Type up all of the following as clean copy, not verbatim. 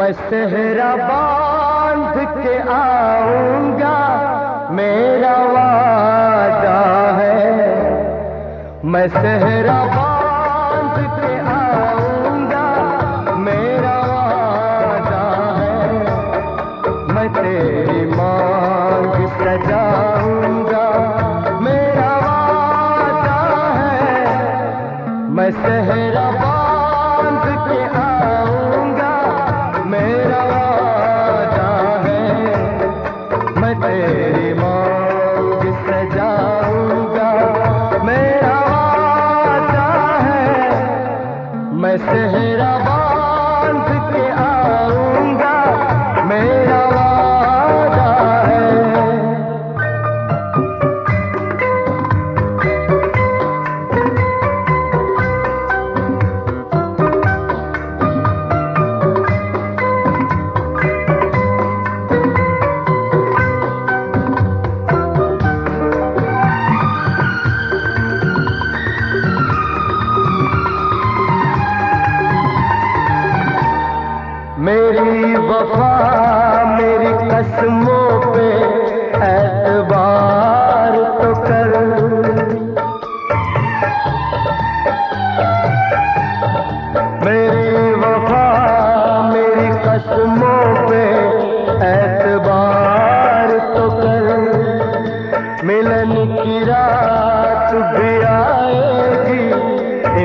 मैं सेहरा बांध के आऊंगा, मेरा वादा है। मैं सेहरा बांध के आऊंगा, मेरा वादा है। मैं तेरी मांग सजाऊंगा, मेरा वादा है। मैं सेहरा बांध के आऊंगा, मेरा वादा है। मैं तेरी मांग सजाऊंगा, मेरा वादा है। मैं सेहरा बांध के आऊंगा, मेरा वादा है। मेरी वफा मेरी कसमों पे एतबार तो कर। मेरी वफा मेरी कसमों पे एतबार तो कर। मिलन की रात भी आएगी,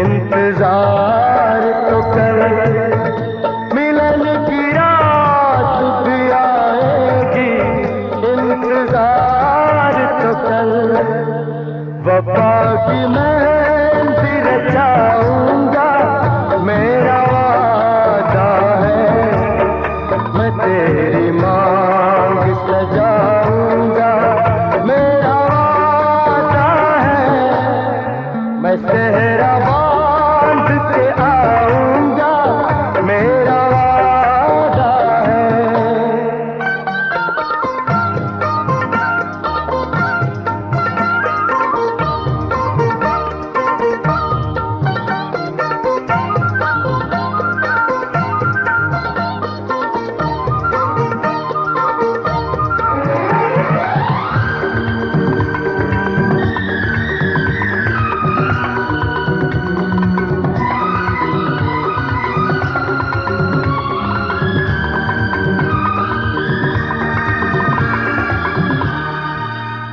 इंतजार तो कर। मिलन की रात भी आएगी, इंतजार तो कर। वफा की मेहंदी रचाऊंगा, मेरा वादा है। मैं तेरी मांग सजाऊंगा, मेरा वादा है। मैं सेहरा बांध के आऊंगा, मेरा वादा है।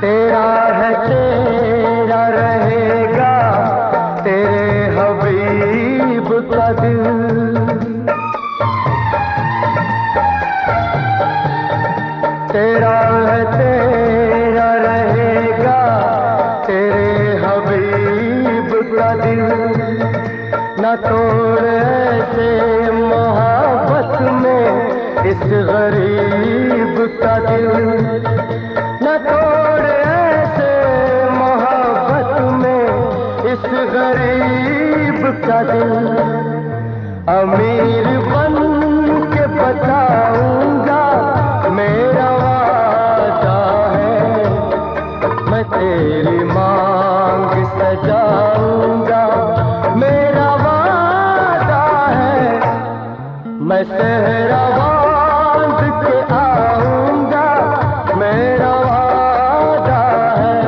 तेरा है तेरा रहेगा, तेरे हबीब का दिल। तेरा है तेरा रहेगा, तेरे हबीब का दिल। न तोड़ ऐसे मोहब्बत में इस गरीब का दिल। न तोड़ ऐसे मोहब्बत में इस गरीब का दिल। अमीर बन के बताऊंगा, मेरा वादा है। मैं तेरी मांग सजाऊंगा, मेरा वादा है। मैं सेहरा बांध के आऊंगा, मेरा वादा है।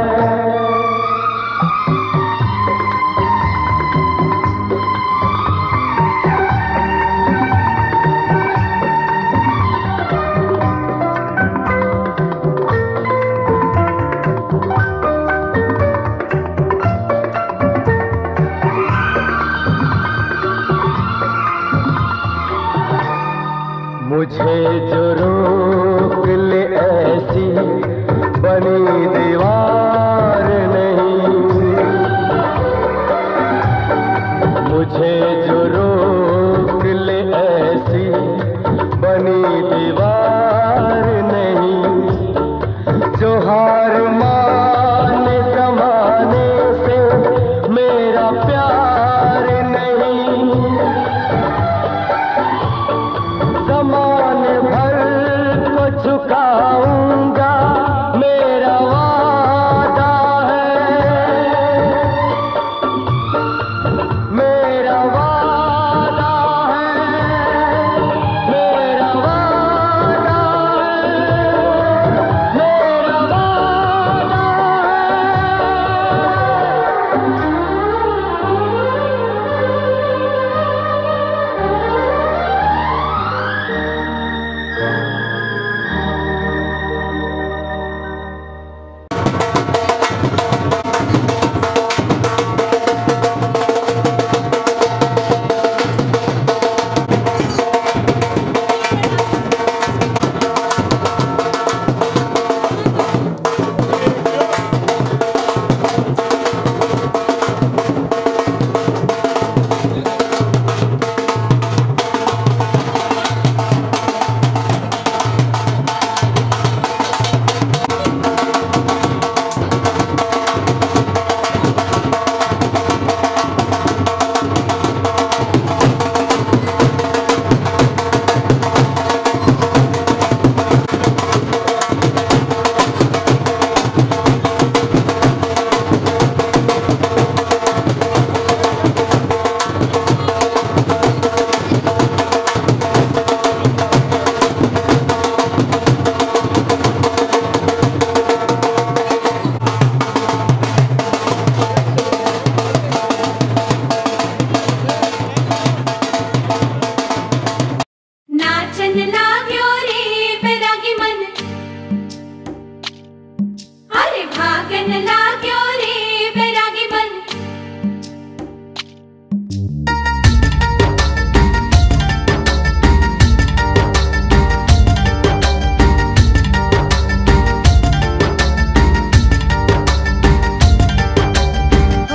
लागन लाग्यो रे बैरागी बन।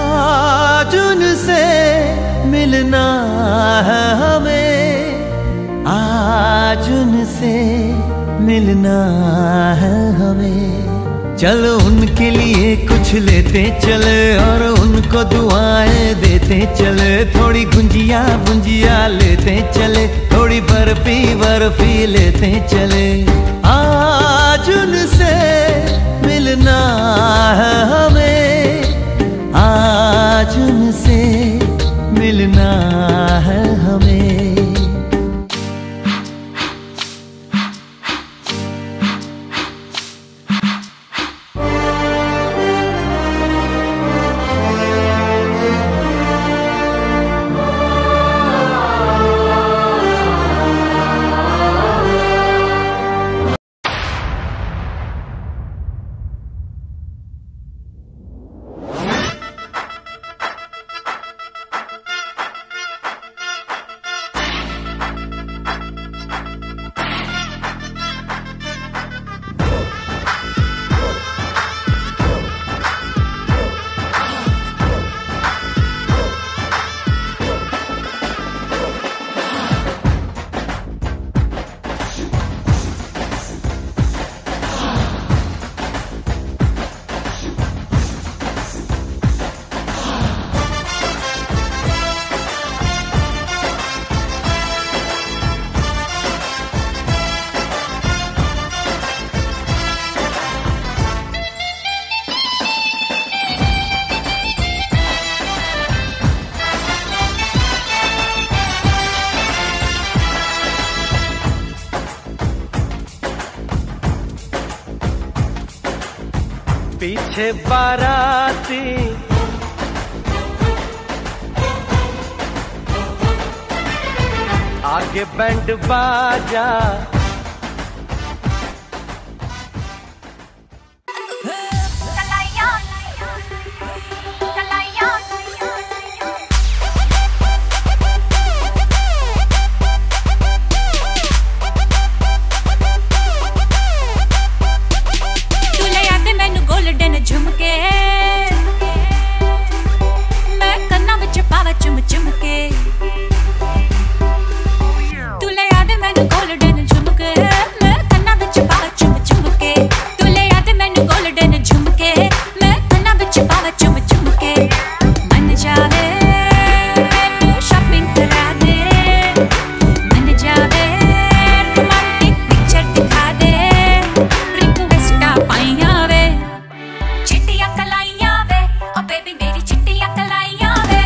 आज उनसे मिलना है हमें, आज उनसे मिलना है हमें। चलो उनके लिए कुछ लेते चले और उनको दुआएं देते चले। थोड़ी गुंजिया गुंजिया लेते चले, थोड़ी बर्फी बर्फी लेते चले। आज उनसे मिलना है हमें, आज उनसे मिलना है हमें। पीछे बाराती आगे बैंड बाजा, झुमके मैं कन्ना विच पावा चुम चुम के। तुले याद मैनू गोल्डन झुमके, मैं कन्ना विच पावा चुम चुम के। तुले याद मैनू गोल्डन झुमके, मैं कन्ना विच पावा चुम चुम के। मन जावे मैनू शॉपिंग करा दे, मन जावे रोमांटिक पिक्चर दिखा दे। रिक्वेस्टा पाइया वे चिट्टियां कलाइयां वे, ओ बेबी मेरी चिट्टियां कलाइयां वे।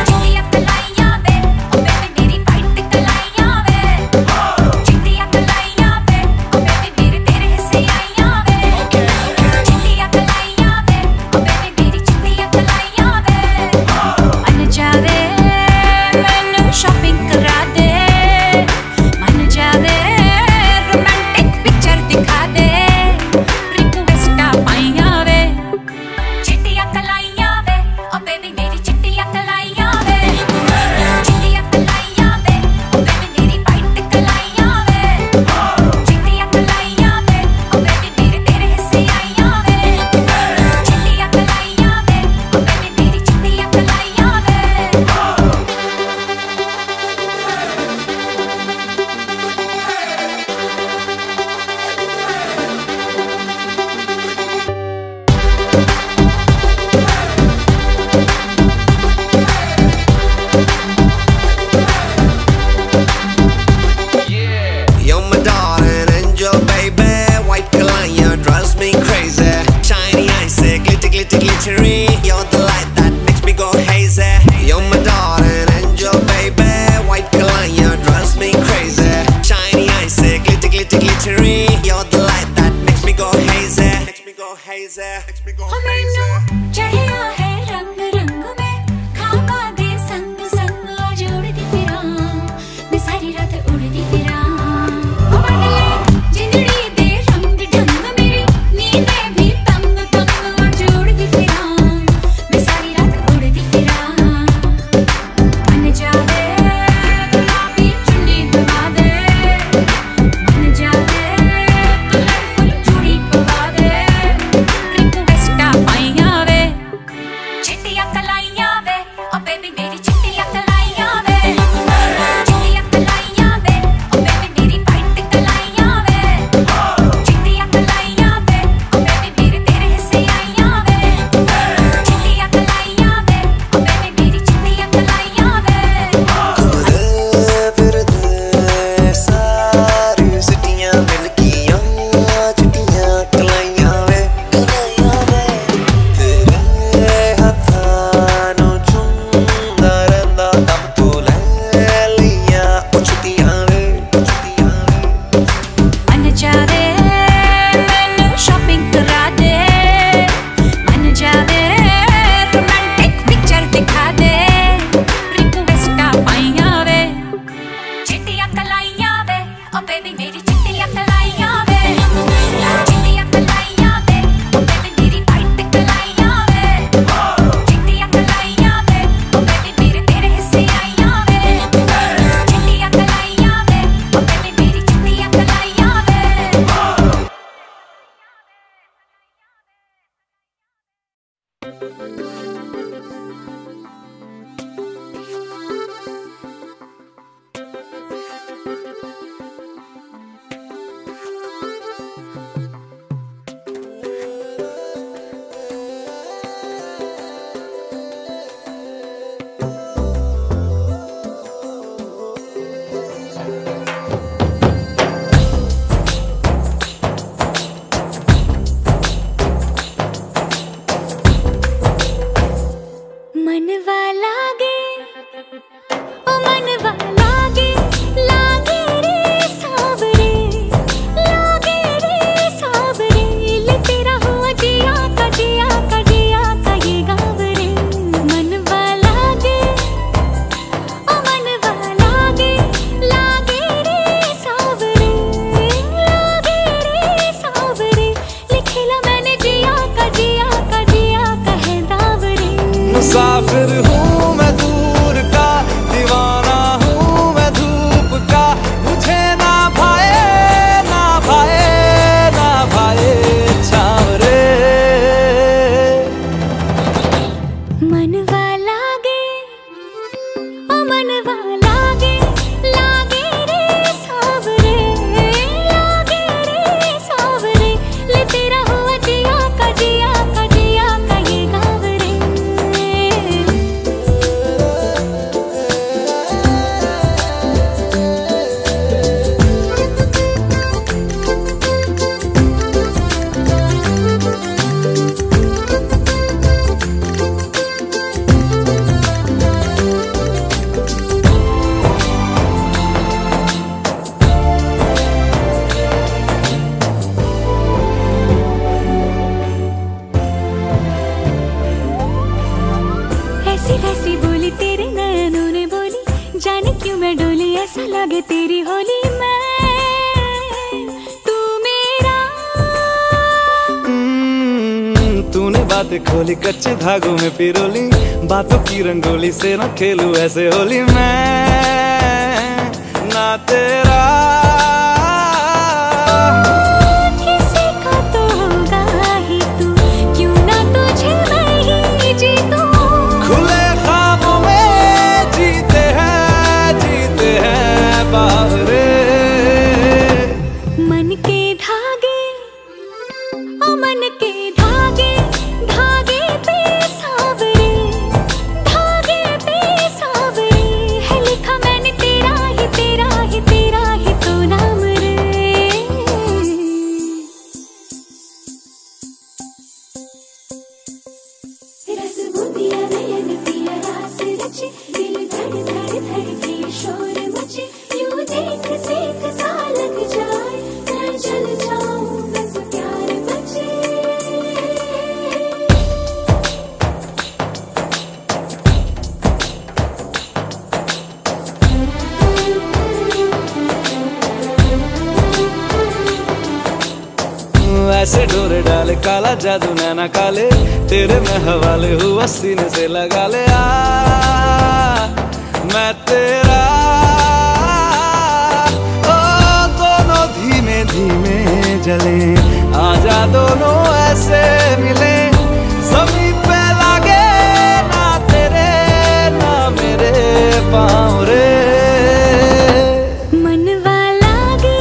चिट्टियां कलाइयां वे, ओ बेबी मेरी वाइट कलाइयां वे। चिट्टियां कलाइयां वे, ओ बेबी मेरे तेरे हिस्से आइयां वे। चिट्टियां कलाइयां वे, ओ बेबी मेरी चिट्टियां कलाइयां वे। मन जावे मैनू शॉपिंग करा दे, मन जावे रोमांटिक पिक्चर दिखा दे। रिक्वेस्टा पाइयां वे चिट्टियां कलाइयां वे, ओ बेबी मेरी चिट्टियां कलाइयां वे। चिट्टियां कलाइयां वे, ओ बेबी मेरी वाइट कलाइयां वे। चिट्टियां कलाइयां वे, ओ बेबी मेरे तेरे हिस्से आइयां वे। चिट्टियां कलाइयां वे, ओ बेबी मेरी चिट्टियां कलाइयां वे। You're my darling angel, baby. White Kalaya drives me crazy. Shiny eyes, glitter, glitter, glittery. You're the light that makes me go hazy. You're my darling angel, baby. White Kalaya drives me crazy. Shiny eyes, glitter, glitter, glittery. You're the light that makes me go hazy. Makes me go hazy. Makes me go hazy. चढ़िया है रंग रंग में खाबा दे संग संग जोड़ती फिरां, मैं सारी रात उड़ती फिरां। ओ बदले जिंदड़ी दे रंग ढंग मेरी नींदें भी तंग तंग मुसाफिर हूँ मैं दूर का, दीवाना हूँ मैं धूप का, मुझे ना भाए ना भाए ना भाए छाँव रे। मनवा लागे ओ मनवा लागे, लागे रे सावरे, लागे रे सावरे, ले तेरा हुआ जिया का जिया का जिया का ये गाँव रे। ऐसी वैसी बोली तेरे नयनों ने बोली, जाने क्यों मैं डोली, ऐसा लगे तेरी होली मैं तू मेरा। तूने बातें खोली कच्चे धागों में पिरोली, बातों की रंगोली से ना खेलूं ऐसे होली मैं ना तेरा। किसी का तो होगा ही तू, क्यों ना तुझे मैं ही जीतूं। खुले ख्वाबों में जीते हैं बावरे। मन के धागे ओ मन के धागे, धागे पे सावरे, धागे पे सावरे, है लिखा मैंने तेरा ही तेरा ही तेरा ही तो नाम रे। रस बूंदिया नयन पिया रास रचे, दिल धड़ धड़ धड़के शोर मचे, यूं देख सेक सा लग जाए, मैं जल जाऊं बस प्यार बचे। ऐसे डोरे डाले काला जादू नैना काले, तेरे में हवाले हुआ सीने से लगा ले आ मैं तेरा। ओ दोनों धीमे धीमे जले, आजा दोनों ऐसे मिले, जमीन पे लागे ना तेरे ना मेरे पाँव रे। मनवा लागे,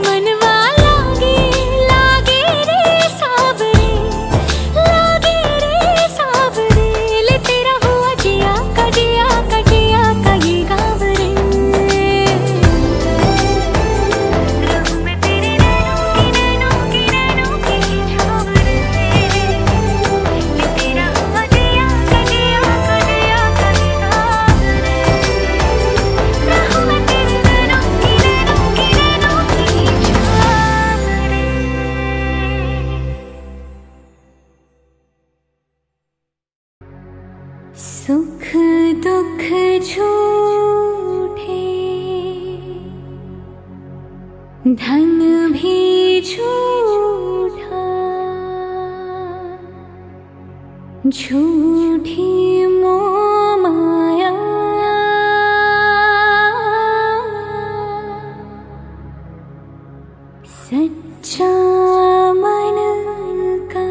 मनवा लागे, लागे रे सावरे, लागे रे सावरे, ले तेरा हुआ जिया का जिया का जिया का ये गाँव रे। रहूं मैं तेरे नैनों की छाँव रे, ले तेरा हुआ जिया का जिया का जिया का ये गाँव रे। रहूं मैं तेरे नैनों की छाँव रे। सुख दुख झूठे, धन भी झूठा, झूठी मोह माया, सच्चा मन का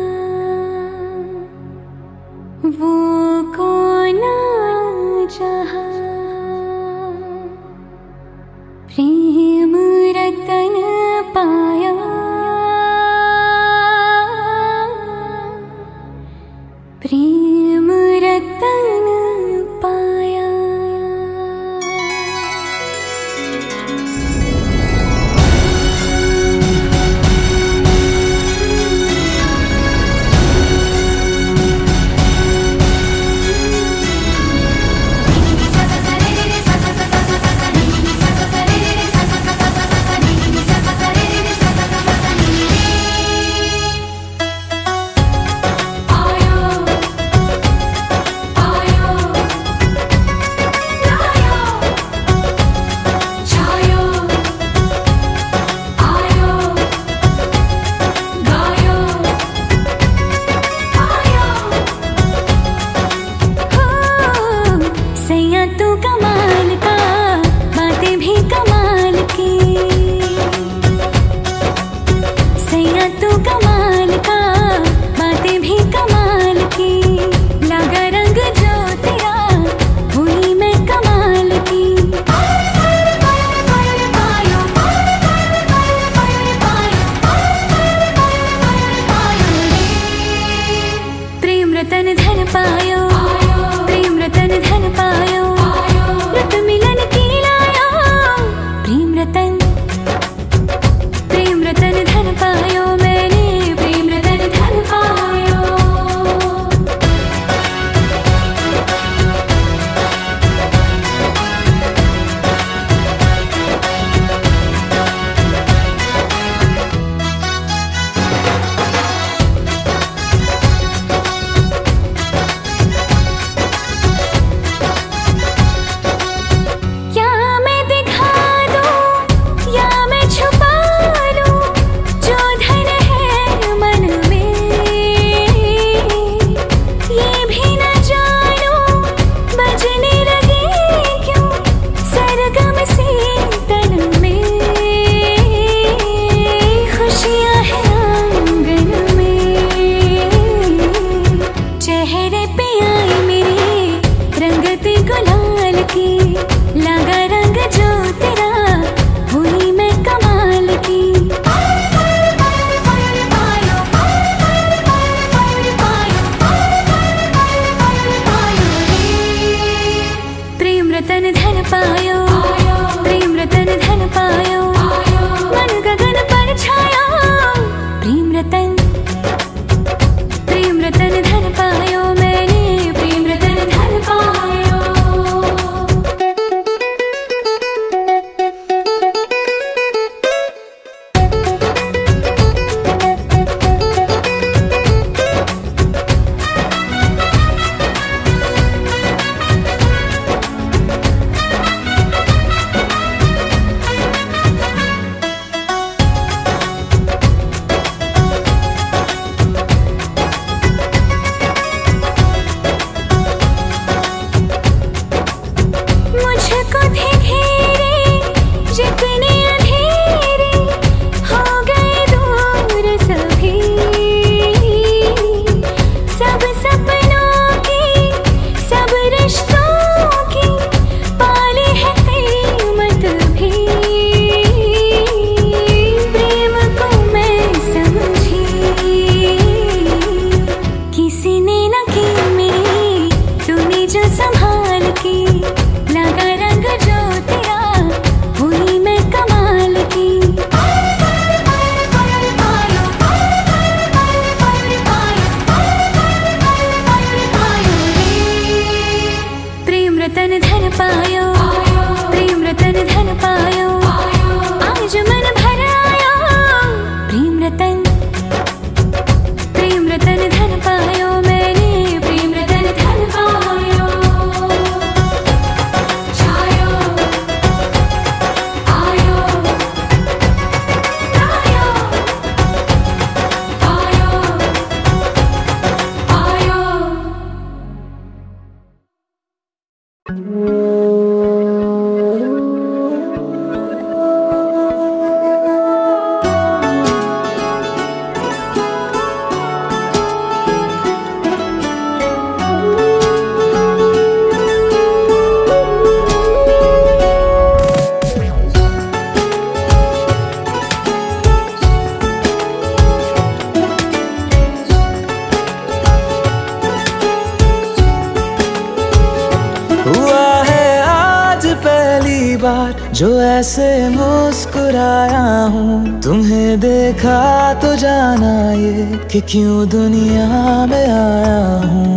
बार जो ऐसे मुस्कुराया हूँ, तुम्हें देखा तो जाना ये कि क्यों दुनिया में आया हूँ।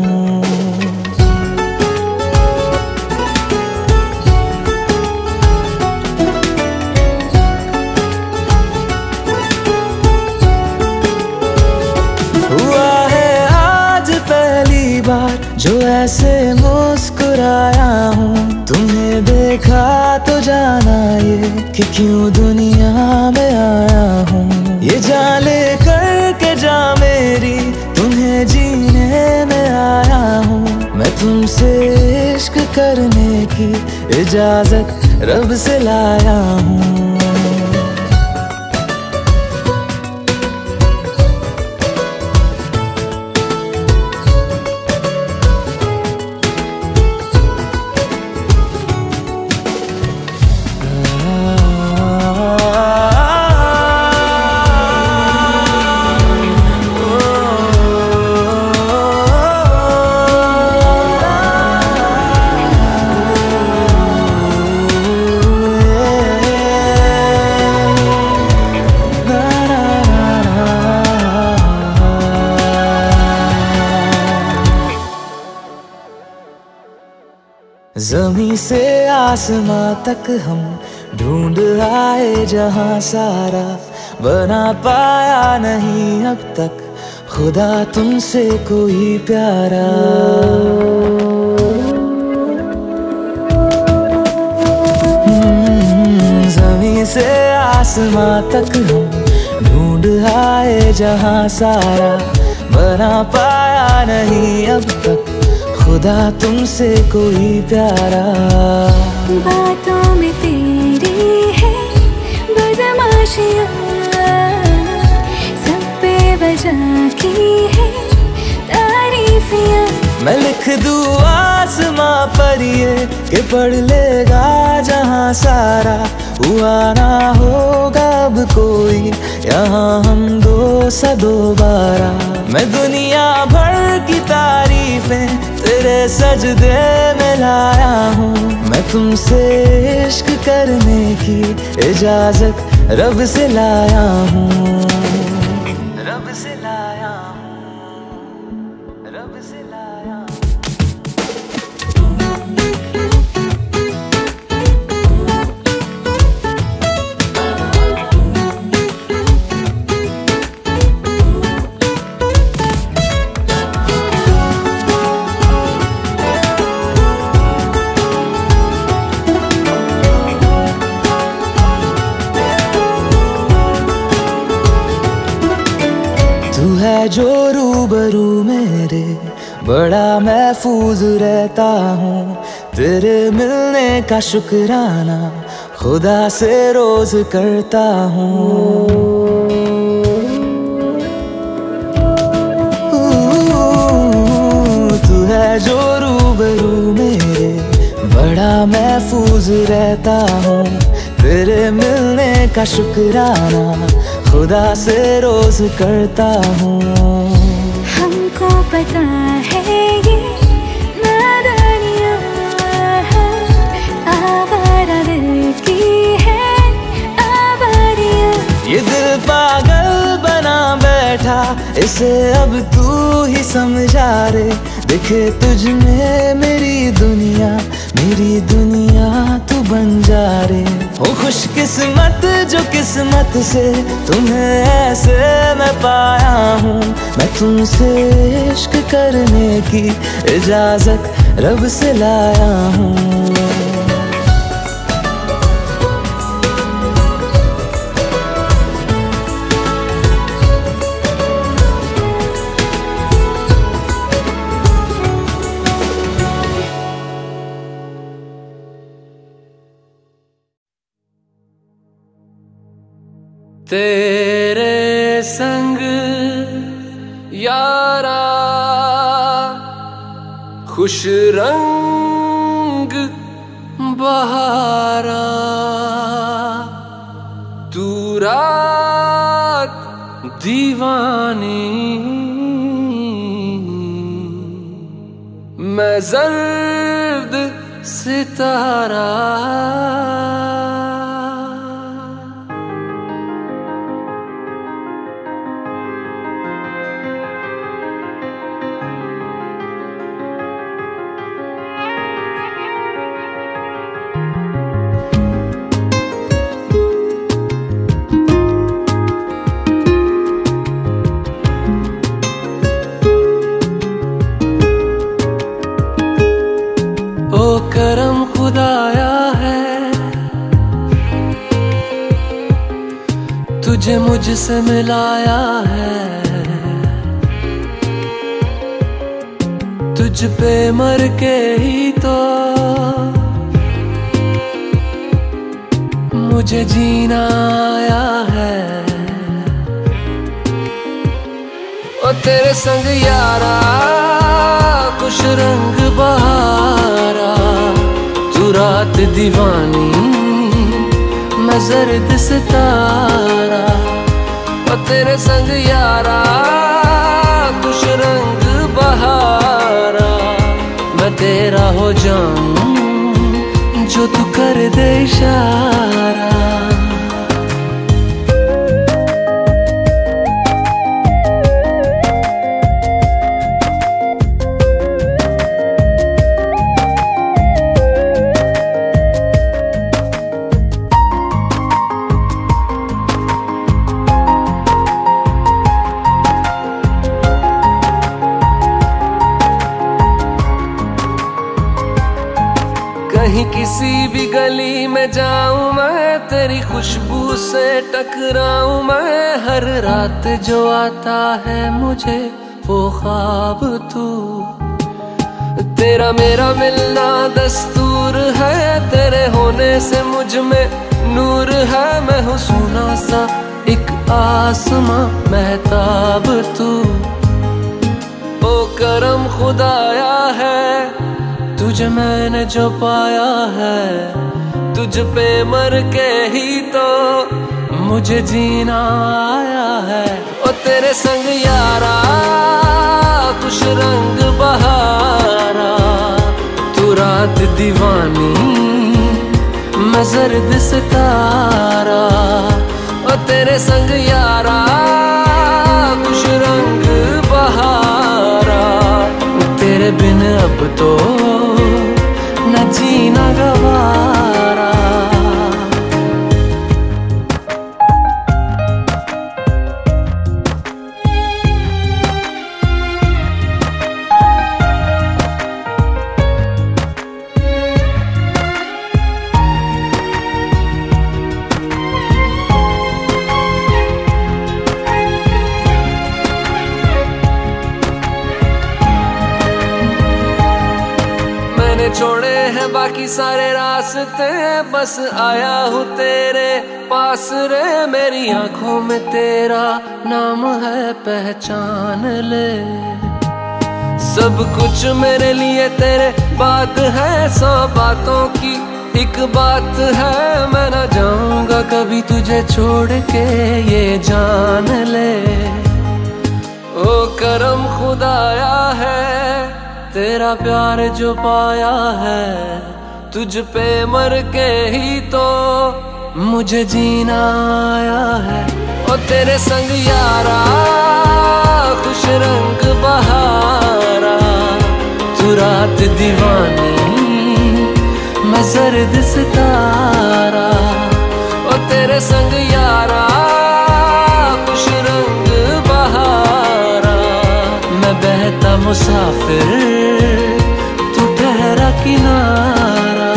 जो ऐसे मुस्कुराया हूँ, तुम्हें देखा तो जाना ये कि क्यों दुनिया में आया हूँ। ये जान ले करके जा मेरी, तुम्हें जीने में आया हूँ। मैं तुमसे इश्क करने की इजाजत रब से लाया हूँ। ज़मीं से आसमां तक हम ढूंढ आए जहां सारा, बना पाया नहीं अब तक खुदा तुमसे कोई प्यारा। ज़मीं से आसमां तक हम ढूंढ आए जहां सारा, बना पाया नहीं अब तक खुदा तुमसे कोई प्यारा। बातों में तेरी है बदमाशियाँ, सब पे बजा की है तारीफियाँ। मैं लिख दूँ आसमां पर ये कि पढ़ लेगा जहां सारा, हुआ ना होगा अब कोई यहाँ हम दो सा दोबारा। मैं दुनिया भर की तारीफें तेरे सजदे में लाया हूँ। मैं तुमसे इश्क करने की इजाजत रब से लाया हूँ। रब से लाया हूँ, रब से लाया हूँ। तू है जो रूबरू मेरे, बड़ा महफूज रहता हूँ। तेरे मिलने का शुक्राना खुदा से रोज करता हूँ। तू है जो रूबरू मेरे, बड़ा महफूज रहता हूँ। तेरे मिलने का शुक्राना खुदा से रोज करता हूँ। हमको पता है ये नादानियाँ आवारा दिल की है आवारियाँ। ये दिल पागल बना बैठा, इसे अब तू ही समझा रे। दिखे तुझ में मेरी दुनिया तू बन जा रे। हो खुशकिस्मत जो किस्मत से तुम्हें ऐसे मैं पाया हूँ। मैं तुमसे इश्क करने की इजाजत रब से लाया हूँ। तेरे संग यारा खुश रंग बहारा, तू रात दीवानी मैं जर्द सितारा। तुझसे मिलाया है, तुझ पे मर के ही तो मुझे जीना आया है। ओ तेरे संग यारा कुछ रंग बहारा, तू रात दीवानी मैं जर्द सितारा। ओ तेरे संग यारा कुछ रंग बहारा, मैं तेरा हो जाऊं जो तू कर दे इशारा। कहीं किसी भी गली में जाऊं मैं, तेरी खुशबू से टकराऊं मैं। हर रात जो आता है मुझे वो ख्वाब तू, तेरा मेरा मिलना दस्तूर है। तेरे होने से मुझ में नूर है, मैं हूँ सोना सा एक आसमां महताब तू। ओ करम खुदाया है तुझे मैंने जो पाया है, तुझ पे मर के ही तो मुझे जीना आया है। ओ तेरे संग यारा कुछ रंग बहारा, तू रात दीवानी मैं जर्द सितारा। ओ तेरे संग यारा कुछ रंग बहारा, तेरे बिन अब तो न जीना गवारा। छोड़े हैं बाकी सारे रास्ते, बस आया हूँ तेरे पास रे। मेरी आंखों में तेरा नाम है पहचान ले, सब कुछ मेरे लिए तेरे बात है। 100 बातों की एक बात है, मैं ना जाऊंगा कभी तुझे छोड़ के ये जान ले। ओ करम खुदाया है तेरा प्यार जो पाया है, तुझ पे मर के ही तो मुझे जीना आया है। ओ तेरे संग यारा खुश रंग बहारा, तू रात दीवानी मैं जर्द सितारा। ओ तेरे संग यारा खुश रंग बहारा, मैं बहता मुसाफिर तू ठहरा किनारा।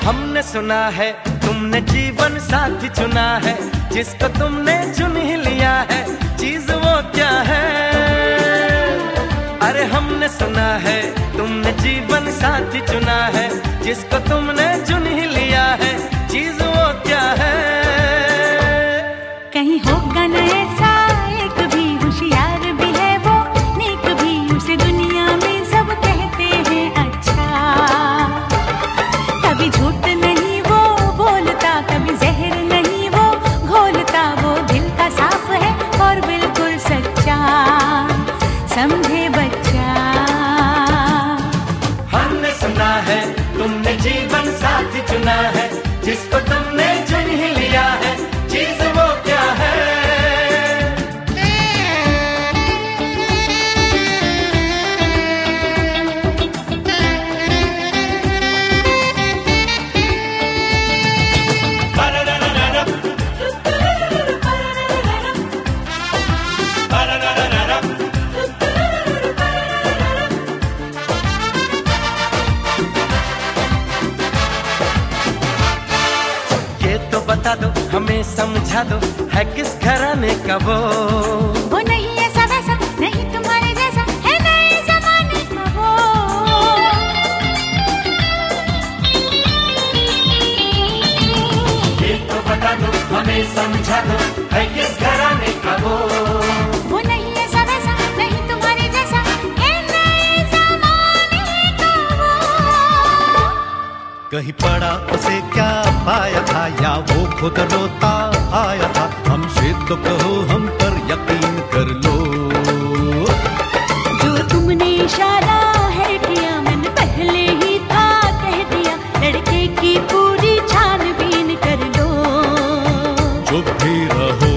हमने सुना है तुमने जीवन साथी चुना है, जिसको तुमने चुन ही लिया है, चीज वो क्या है? अरे हमने सुना है तुमने जीवन साथी चुना है, जिसको तुमने चुन ही लिया है, चीज वो क्या है? कहीं होगा न ऐसा एक भी, होशियार भी है वो, नेक भी, उसे दुनिया में सब चुना है, जिसको तुमने चुन ही लिया है, चीज वो क्या है? बता दो, हमें समझा दो, है किस घराने का वो नहीं ऐसा वैसा, नहीं तुम्हारे जैसा, है नए जमाने का वो। ये तो बता दो, हमें समझा दो, है किस घराने का वो नहीं ऐसा वैसा, नहीं तुम्हारे जैसा, है नए जमाने का वो। कहीं पड़ा उसे क्या पाया था, या वो खुद रोता आया था, हमसे तो कहो, हम पर यकीन कर लो। जो तुमने इशारा है किया, मैंने पहले ही था कह दिया, लड़के की पूरी छानबीन कर लो। चुप भी रहो।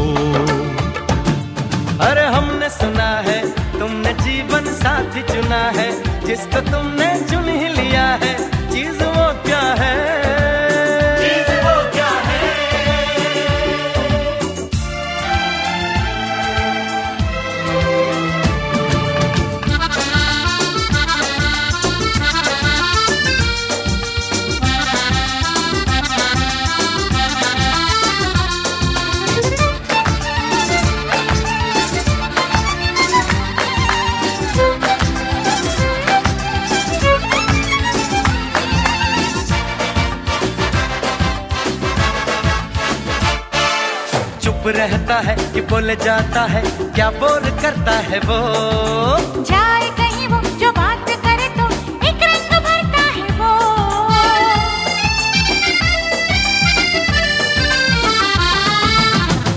अरे हमने सुना है, तुमने जीवन साथी चुना है, जिसको तुमने चुन ही लिया है, चीज वो क्या है? रहता है कि बोल जाता है, क्या बोल करता है वो? जाए कहीं वो, जो बात करे तो एक रंग भरता है वो।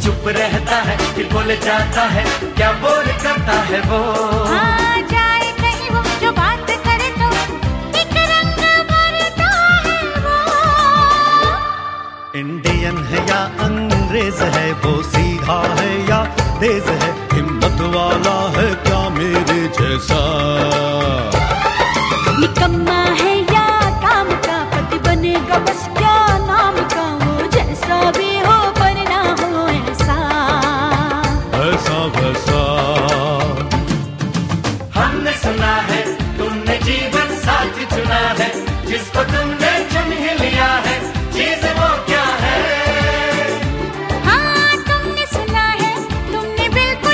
चुप रहता है कि बोल जाता है, क्या बोल करता है वो? हाँ, जाए कहीं वो, जो बात करे तो एक रंग भरता है वो। इंडियन है या अंग्रेज है, वो सीधा है या तेज है, हिम्मत वाला है क्या मेरे जैसा? निकम्मा है या काम का, पति बनेगा बस क्या नाम का, वो जैसा भी हो पर ना हो ऐसा वैसा। हमने सुना है, तुमने जीवन साथी चुना है, जिसको तुमने चुन ही लिया है, चीज वो क्या है? हाँ, तुमने सुना है, तुमने बिल्कुल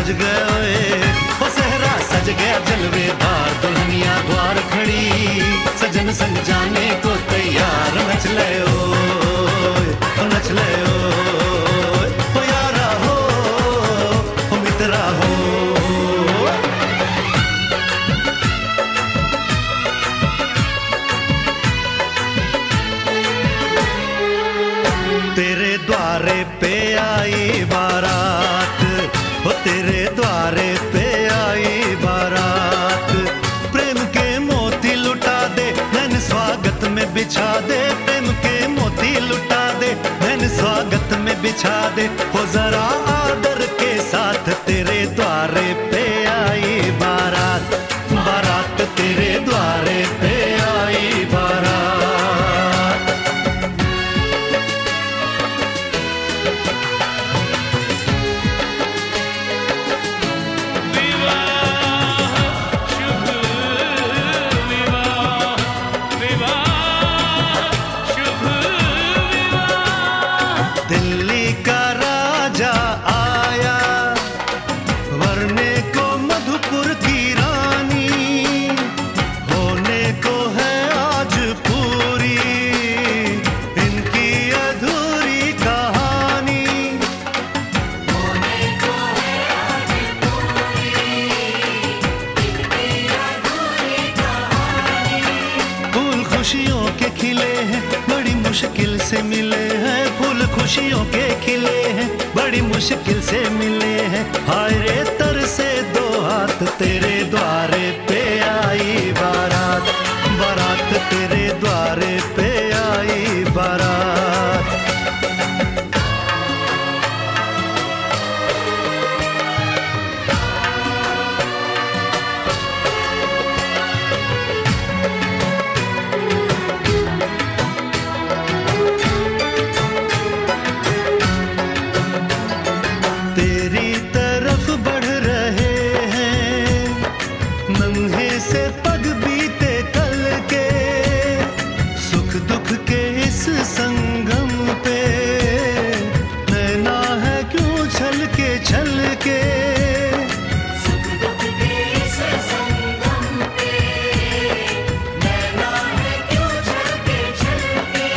सज गए ओए, ओ सहरा सज गया जलवेदार, दुल्हनिया द्वार खड़ी, सजन संग जाने को तैयार, नच ले ओए, ओ नच ले ओए, ओ यारा हो, ओ मित्रा हो। तेरे द्वारे पे आई बारात, ओ तेरे द्वारे पे आई बारात, प्रेम के मोती लुटा दे नैन स्वागत में बिछा दे, प्रेम के मोती लुटा दे नैन स्वागत में बिछा दे, हो जरा आदर के साथ तेरे द्वारे पे आई बारात, बारात तेरे द्वारे पे आई बारात। दिल्ली का राजा आया, वरने को मधुपुर की रानी, होने को है आज पूरी इनकी अधूरी कहानी, होने को है आज पूरी इनकी अधूरी कहानी। फूल खुशियों के खिले हैं, बड़ी मुश्किल से मिले हैं, फूल खुशियों के खिले हैं, बड़ी मुश्किल से मिले हैं, हाय रे तर से दो हाथ तेरे द्वारे पे आई बारात, बारात तेरे द्वारे पे आई बारात। तेरी तरफ बढ़ रहे हैं नन्हे से पग बीते कल के, सुख दुख के इस संगम पे नैना है क्यों छल के, सुख दुख के इस संगम पे नैना है क्यों छल के,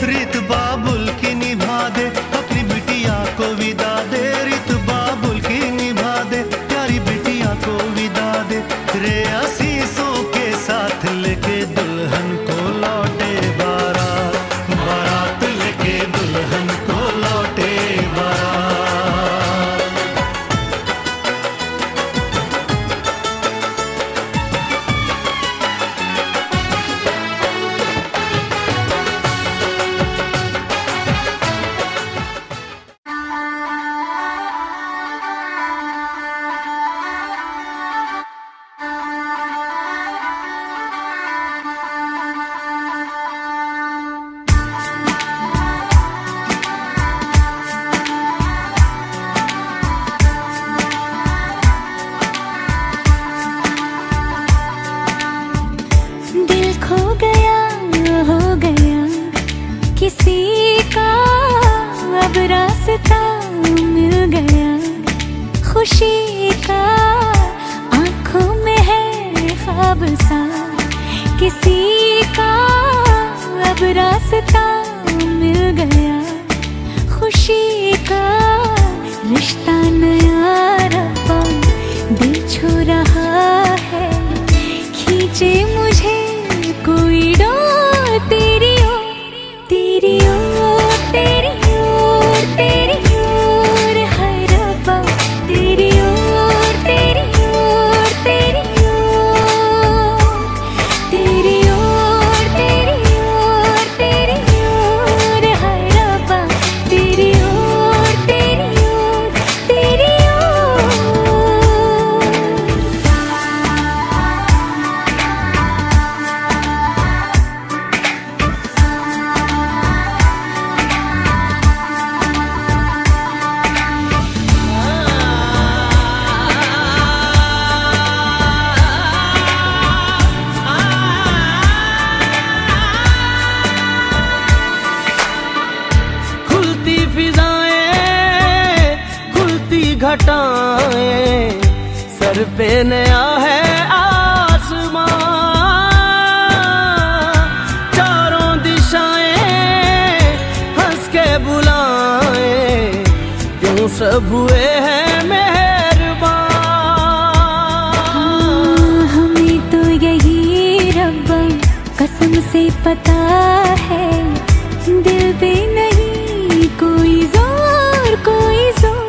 रीत बाबुल की निभा दे अपनी बिटिया को विदा दे, रीत बाबुल की निभा दे प्यारी बिटिया को विदा दे, रे आशीषों के साथ लेके दुल्हन को लौटे बारात, बारात लेके दुल्हन को लौटे बारात। दिल खो गया हो गया किसी का, अब रास्ता मिल गया खुशी का, आंखों में है ख्वाब सा किसी का, अब रास्ता मिल गया खुशी का, रिश्ता नया रब्बा दिल छू रहा है, खींचे मुझे कोई डोर तेरी ओर, तेरी ओर, तेरी ओर, तेरी ओर, हाय रब्बा तेरी ओर, तेरी ओर, तेरी ओर, तेरी ओर, तेरी ओर, तेरी ओर, हाय रब्बा तेरी ओर, तेरी ओर, तेरी ओर। सर पे नया है आसमां, चारों दिशाएं हंस के बुलाएं, यूं सब हुए हैं मेहरबान। हमें तो यही रब्बा कसम से पता है, दिल पे नहीं कोई जोर, कोई जोर।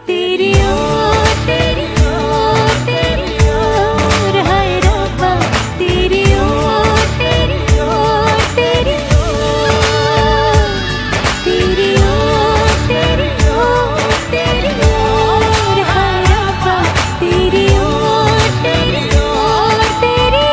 तेरी ओर, तेरी ओर, तेरी ओर, हाय रब्बा तेरी ओर, तेरी ओर, तेरी ओर, तेरी ओर, तेरी ओर, तेरी ओर, हाय रब्बा तेरी ओर, तेरी ओर, तेरी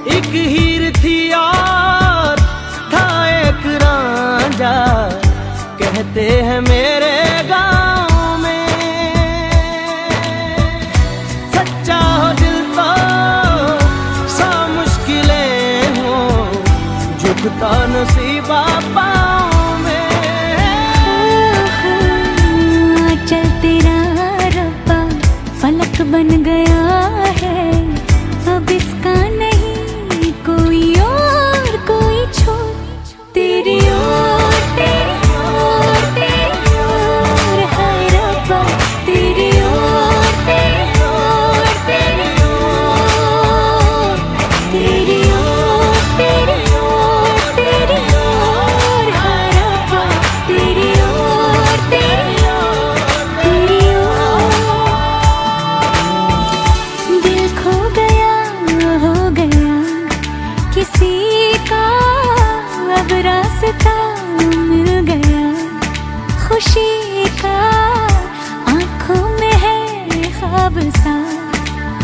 एक हीर थी और था एक रांझा, कहते हैं मेरे गांव में। सच्चा हो दिल तो सा मुश्किलें हो, झुकता नसीबा पाँव में। चल तेरा रब्बा फलक बन गया है, अब इसका नहीं कोई और कोई छोर। तेरी ओर, तेरी ओर, तेरी ओर, हाय रब्बा तेरी ओर, तेरी ओर, तेरी ओर, तेरी ओर, तेरी ओर, तेरी ओर, हाय रब्बा तेरी ओर, तेरी ओर, तेरी ओर। दिल खो गया हो गया किसी का, अब रास्ता मिल गया खुशी का। आंखों में है ख्वाब सा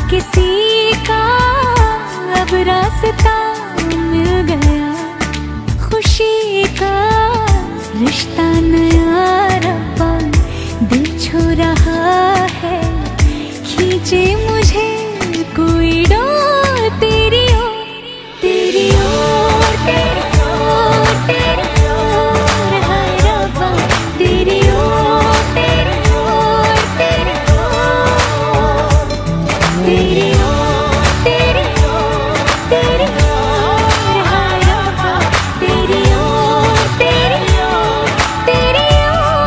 किसी का, अब रास्ता मिल गया खुशी का। रिश्ता नया रब्बा दिल छू रहा है, खींचे मुझे कोई डोर। तेरी ओर, तेरी ओर, तेरी ओर, तेरी ओर, हाय रब्बा तेरी ओर, तेरी ओर, तेरी ओर, तेरी ओर, तेरी ओर, तेरी ओर, हाय रब्बा तेरी ओर, तेरी ओर, तेरी ओर।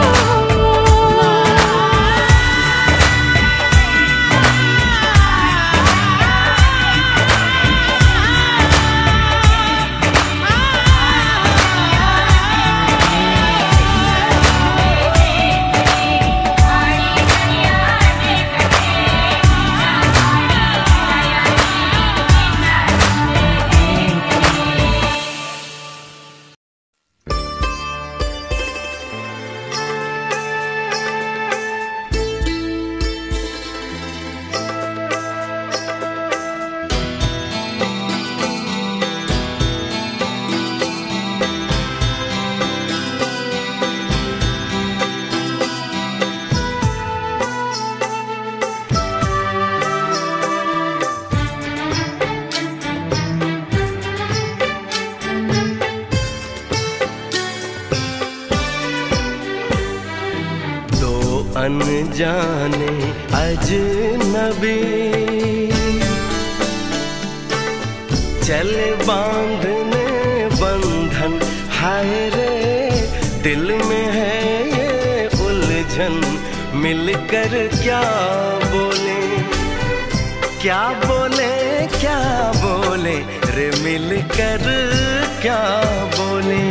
अनजाने अजनबी चले बांधने बंधन, हाय रे दिल में है ये उलझन। मिलकर क्या बोले, क्या बोले, क्या बोले रे, मिलकर क्या बोले।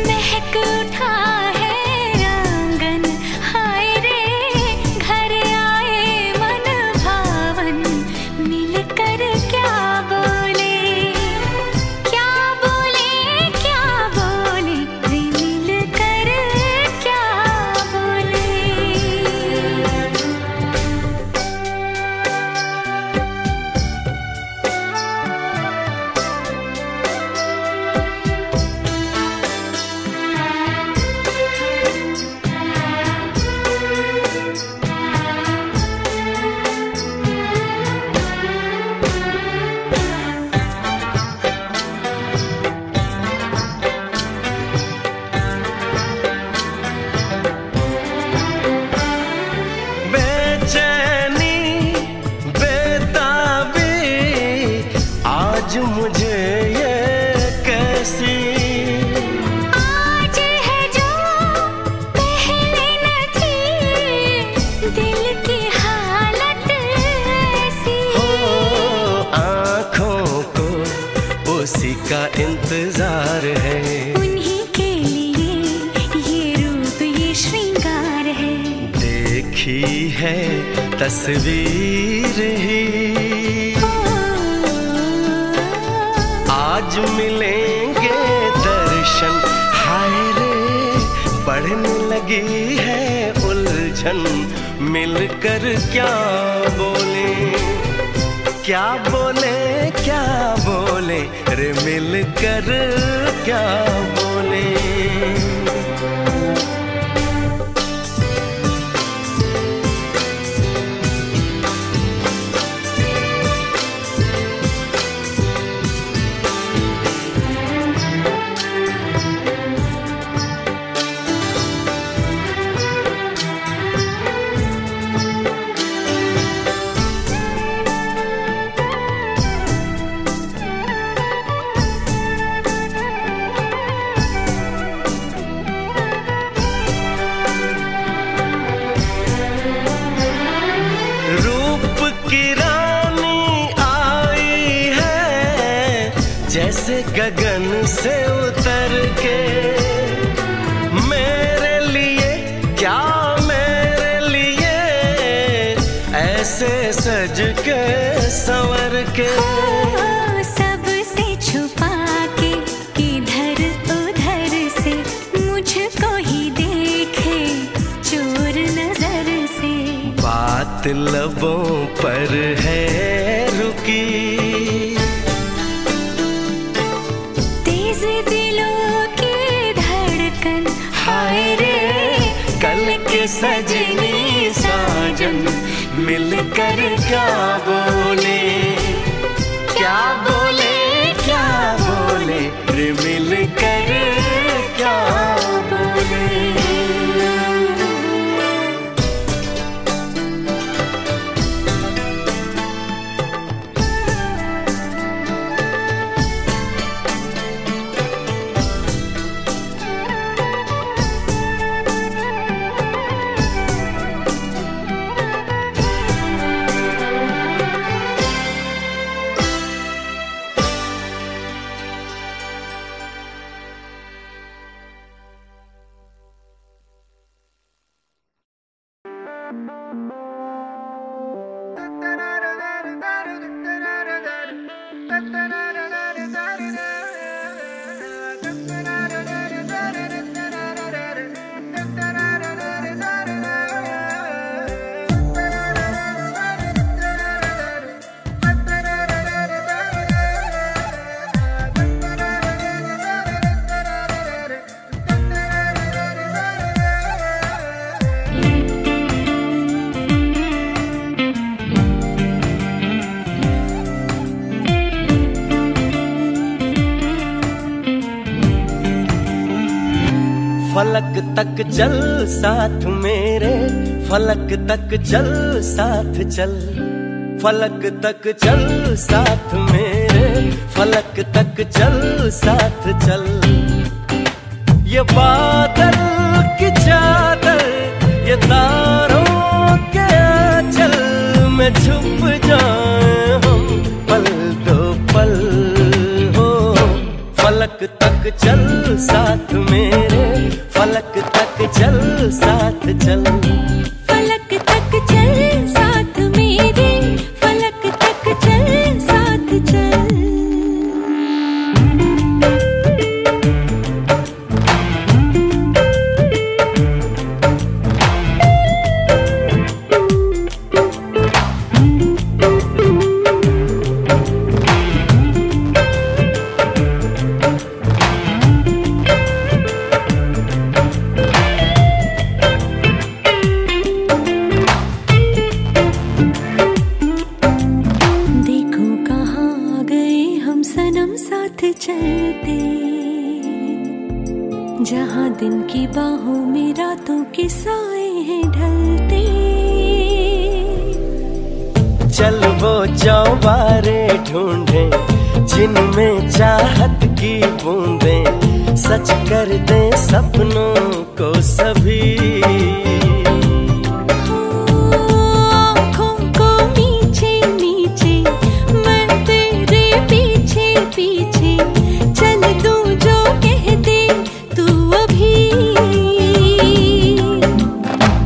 महक उठा है आंगन है तस्वीर ही। आज मिलेंगे दर्शन, हाय रे बढ़ने लगी है उलझन। मिलकर क्या बोले, क्या बोले, क्या बोले रे मिलकर क्या बोले। जैसे गगन से उतर के, मेरे लिए क्या मेरे लिए ऐसे सज के संवर के। सबसे छुपा के इधर उधर से मुझको ही देखे चोर नजर से। बात लबों पर है रुकी, सजनी साजन मिलकर क्या बोले, क्या बोले, क्या बोले रे मिलकर क्या बोले। फलक तक चल साथ मेरे, फलक तक चल साथ चल। फलक तक चल साथ मेरे, फलक तक चल साथ चल। ये बादल की चादर, ये तारों के आंचल में छुप जाए हम पल दो पल हो। फलक तक चल साथ मेरे, फलक तक चल साथ चल। फलक तक चल साथ मेरे, फलक तक चल साथ चल। जहाँ दिन की बाहों में रातों के साए हैं ढलते। चल वो चौबारे ढूंढे जिनमें चाहत की बूंदें सच कर दे सपनों को सभी। आँखों को नीचे नीचे मैं तेरे पीछे पीछे चल दूं जो कह दे तू अभी।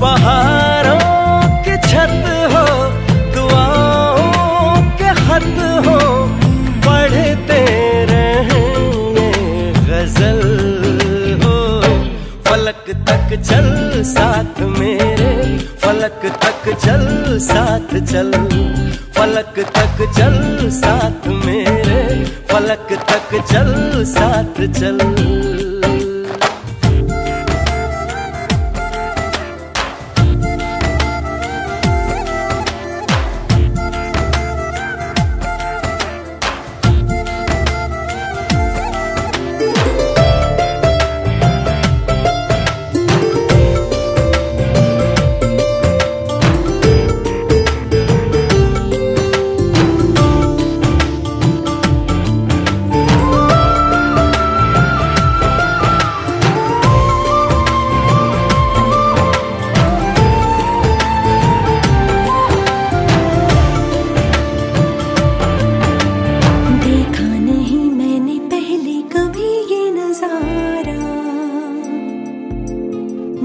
पहाड़ों के तक चल साथ मेरे, फलक तक चल साथ चल, फलक तक चल साथ मेरे, फलक तक चल साथ चल।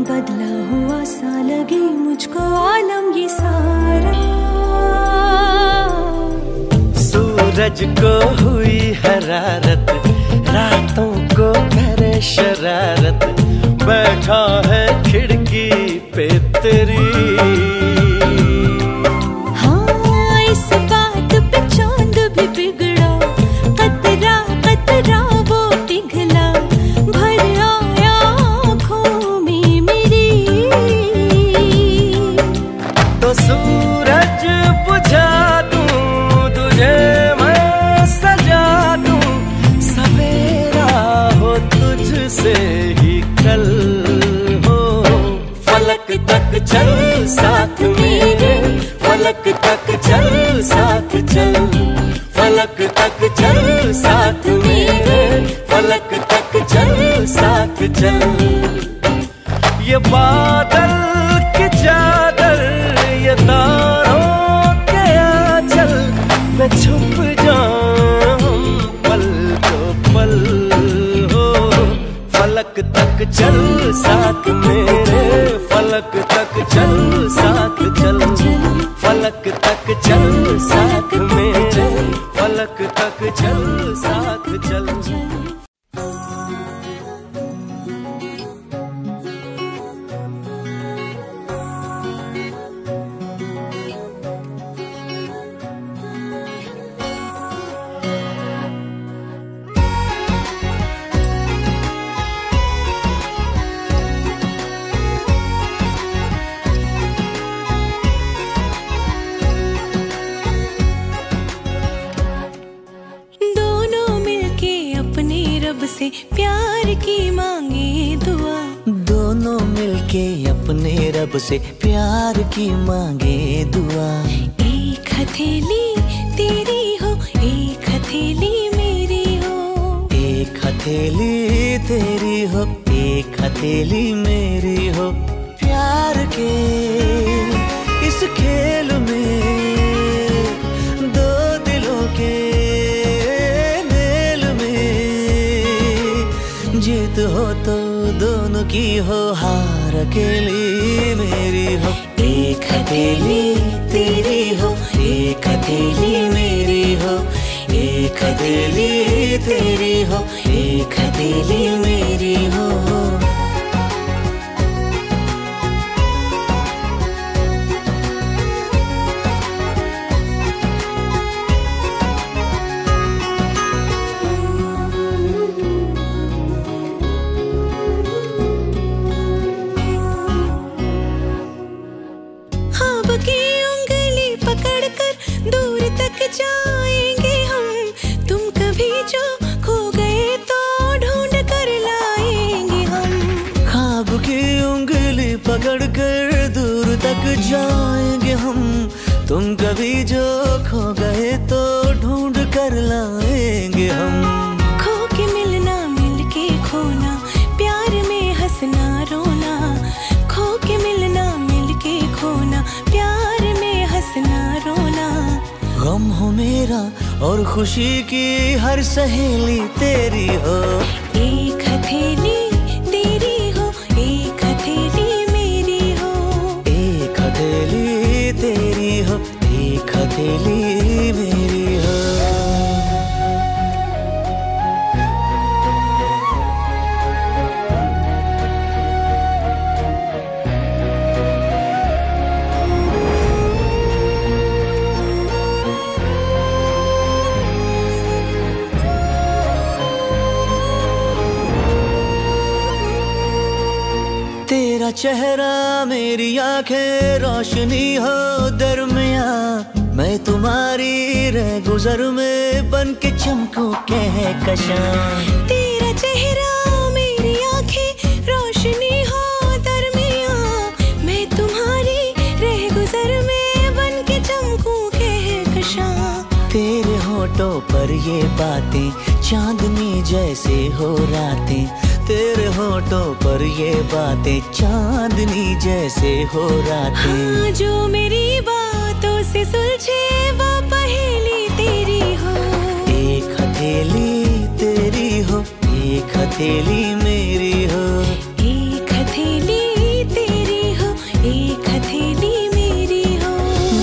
बदला हुआ सा लगे मुझको आलम ये सारा। सूरज को हुई हरारत, रातों को करे शरारत, बैठा है खिड़की पे तेरी। हाँ इस बात पे चांद भी बिगड़ा, कतरा कतरा वो पिघला, भर आया आँखों में मेरी। तो सूरज बुझा दूं तुझे मैं सजा दूं, सवेरा हो तुझसे ही कल हो। फलक तक चल साथ मेरे, फलक तक चल साथ चल, फलक तक चल साथ मेरे, फलक तक चल साथ चल। ये बादल की चादर, ये तारों के आंचल में छुप जाऊं पल तो पल हो। फलक तक चल साथ मेरे, फलक तक चल साथ चल, फलक तक चल साथ मेरे, फलक तक चल साथ चल। से प्यार की मांगे दुआ, दोनों मिलके अपने रब से प्यार की मांगे दुआ। एक हथेली तेरी हो, एक हथेली मेरी हो, एक हथेली तेरी हो, एक हथेली मेरी हो। प्यार के इस खेल में दो दिलों के जीत हो तो दोनों की हो, हार अकेली मेरी हो। एक हथेली तेरी हो, एक हथेली मेरी हो, एक हथेली तेरी हो, एक हथेली मेरी हो। जाएंगे हम, तुम कभी जो खो गए तो ढूंढ कर लाएंगे हम। ख्वाब की उंगली पकड़ कर दूर तक जाएंगे हम, तुम कभी जो खो गए तो ढूंढ कर लाएंगे हम। खो के मिलना, मिल के खोना, प्यार में हंसना रोना। खो के मिलना, मिल के खोना, प्यार में हंसना रोना। गम हो मेरा और खुशी की हर सहेली तेरी हो। एक हथेली तेरी हो, एक हथेली मेरी हो, एक हथेली तेरी हो, एक हथेली मेरी हो। तेरा चेहरा मेरी आंखें रोशनी हो दरमिया, मैं तुम्हारी रह गुजर में बन के चमकूं कहकशां। तेरा चेहरा मेरी आंखें रोशनी हो दरमिया, मैं तुम्हारी रह गुजर में बन के चमकूं कहकशां। तेरे होठों पर ये बातें चांदनी जैसे हो रातें, तेरे होठों पर ये बातें चांदनी जैसे हो रातें। हाँ, जो मेरी बातों से सुलझे वो पहेली तेरी हो। एक हथेली तेरी हो, एक हथेली मेरी हो। एक हथेली तेरी हो, एक हथेली मेरी हो।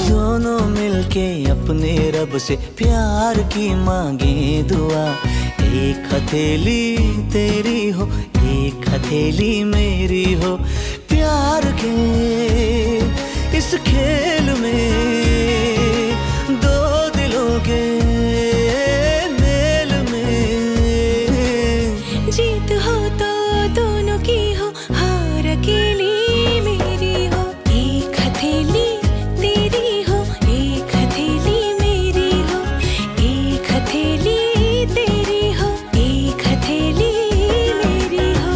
दोनों मिलके अपने रब से प्यार की मांगे दुआ। एक हथेली तेरी हो, एक हथेली मेरी हो। प्यार के इस खेल में दो दिलों के मेल में, जीत हो तो दोनों की हो, हार अकेली मेरी हो। एक हथेली तेरी हो, एक हथेली मेरी हो। एक हथेली तेरी हो, एक हथेली मेरी हो।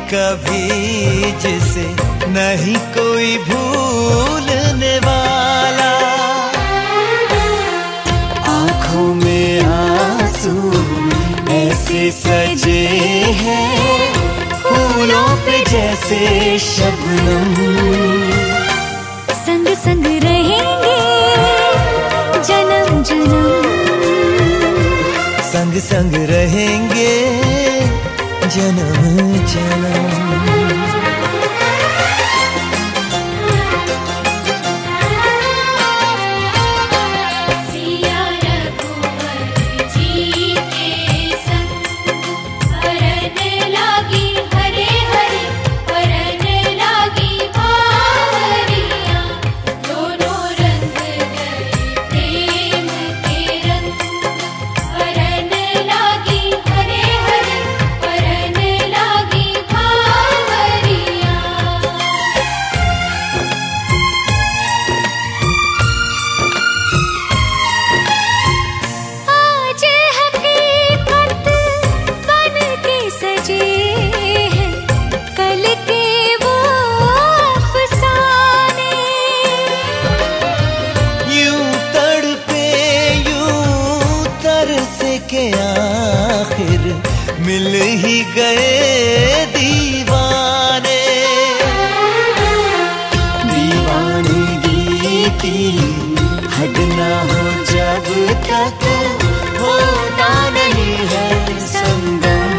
कभी जिसे नहीं कोई भूलने वाला। आंखों में आंसू ऐसे सजे हैं फूलों पे जैसे शबनम। संग संग रहेंगे जन्म जन्म, संग संग रहेंगे जन्म जन्म। मिल ही गए दीवाने, दीवानगी की हद ना हो जब तक होता नहीं है संगम।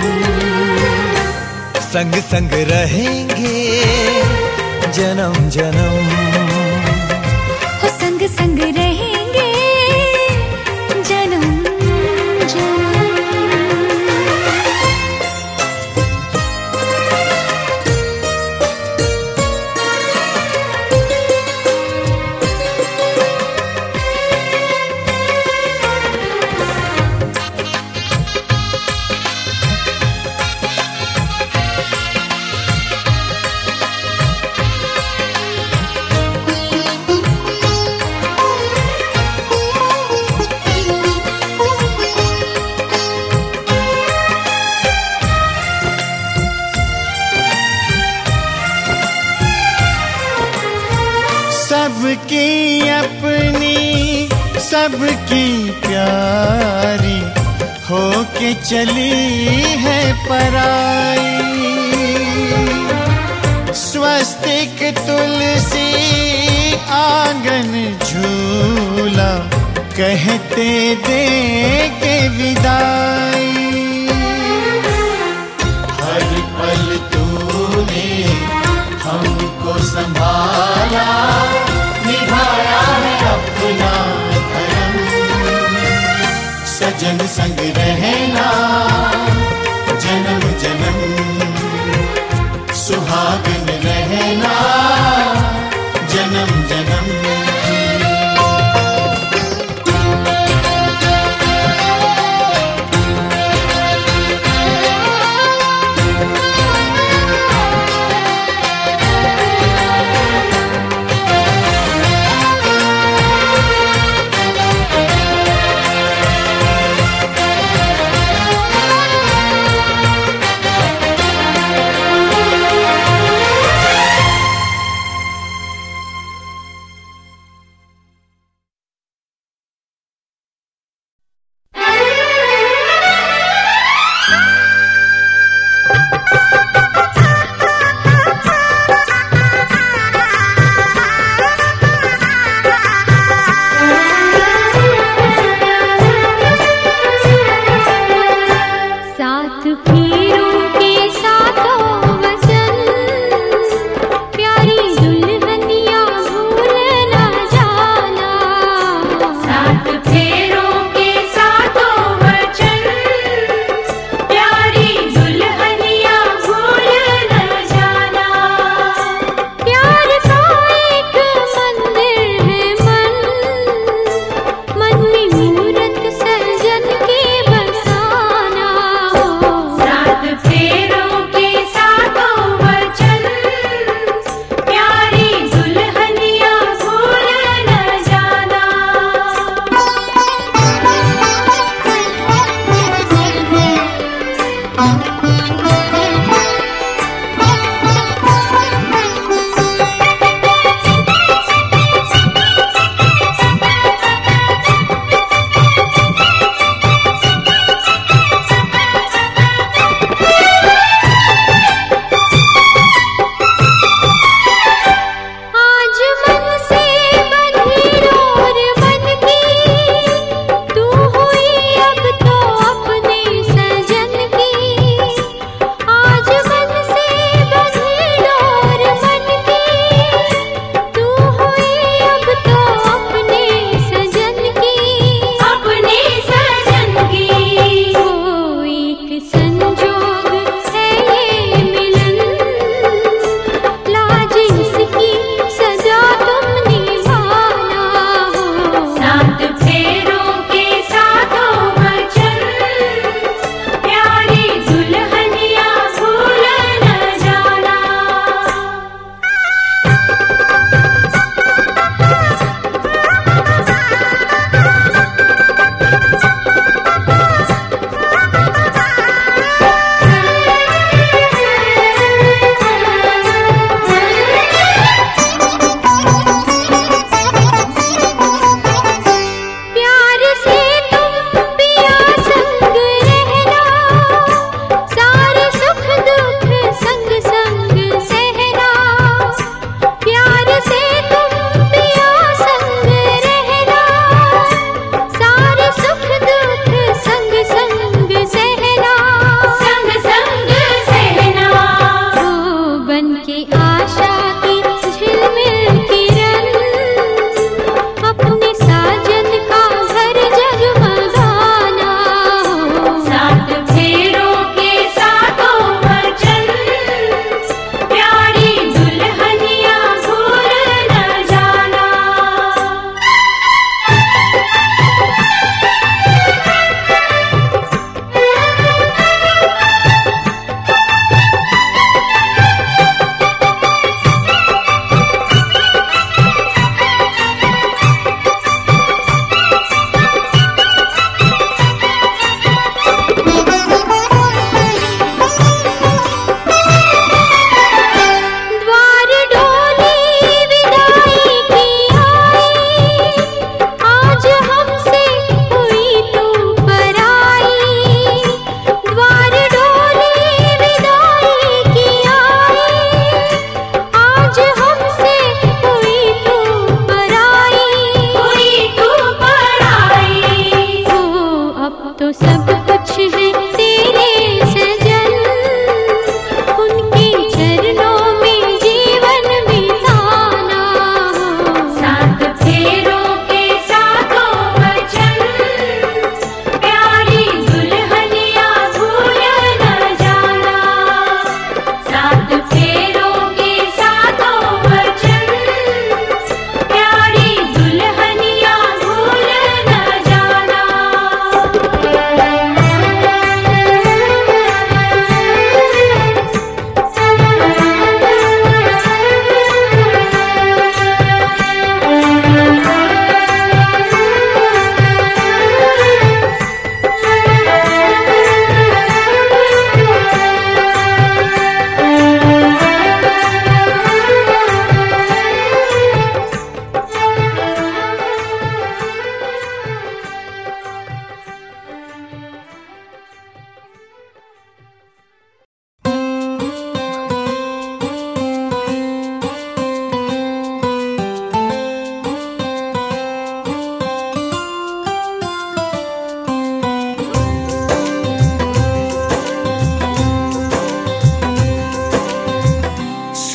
संग संग रहेंगे जन्म जन्म, हो संग संग रहेंगे जन्म जन्म। सबकी अपनी सबकी प्यारी होके चली है पराई। स्वस्तिक तुलसी आंगन झूला कहते दे के विदाई। हर पल तूने हमको संभाला, निभाया है अपना धर्म। सजन संग रहना जन्म जन्म, सुहागन रहना जन्म जन्म।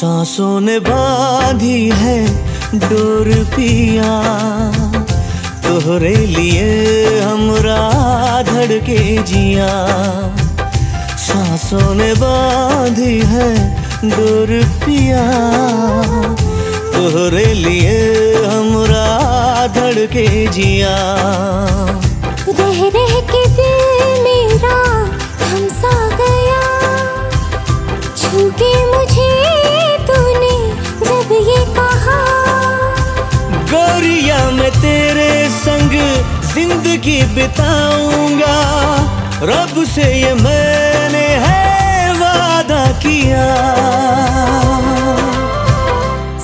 सांसों ने बांधी है डोर पिया, तोहरे लिए हमरा धड़के जिया। सांसों ने बांधी है डोर पिया, तोहरे लिए हमरा धड़के जिया। रह रह के दिल मेरा थम सा गया, छू के मुझे तूने जब ये कहा। गोरिया मैं तेरे संग जिंदगी बिताऊंगा, रब से ये मैंने है वादा किया।